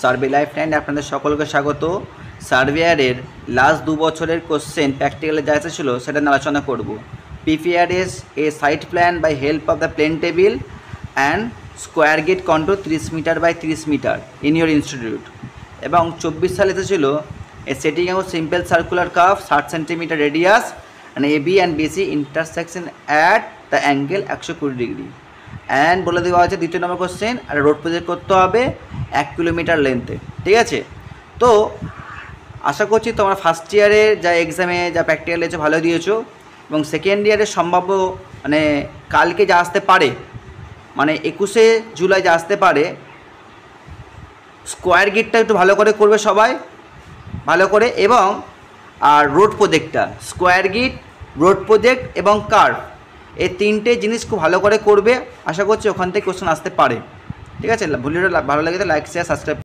Survey life 9 আপনাদের সকলকে স্বাগত। সার্ভেয়ারের লাস্ট 2 বছরের কোশ্চেন প্র্যাকটিক্যালে যা এসেছিলো সেটা নিয়ে আলোচনা করব। PPR is a site plan by help of the plane table and square gate contour 30 meter by 30 meter in your institute। এবং 24 সালে এসেছিল a setting of simple circular curve 60 cm radius and AB and BC intersection at the angle 120 degree. And বলে দেওয়া আছে দ্বিতীয় নম্বর question, আর road project করতে হবে 1 kilometre লেন্থে। ঠিক আছে, তো আশা করছি তোমরা ফার্স্ট ইয়ারে যা এক্সামে যা প্র্যাকটিক্যাল দিয়েছো ভালো দিয়েছো, এবং সেকেন্ড ইয়ারের সম্ভাব্য মানে কালকে যা আসতে পারে, মানে 21শে জুলাই যা আসতে পারে, স্কোয়ার গেটটা একটু ভালো করে করবে সবাই ভালো করে, এবং আর রোড প্রজেক্টটা স্কোয়ার গেট, রোড প্রজেক্ট এবং কার্ভ, এই তিনটে জিনিস খুব ভালো করে করবে। আশা করছি ওখান থেকে কোশ্চেন আসতে পারে। ঠিক আছে, ভিডিওটা ভালো লাগে তো লাইক শেয়ার সাবস্ক্রাইব।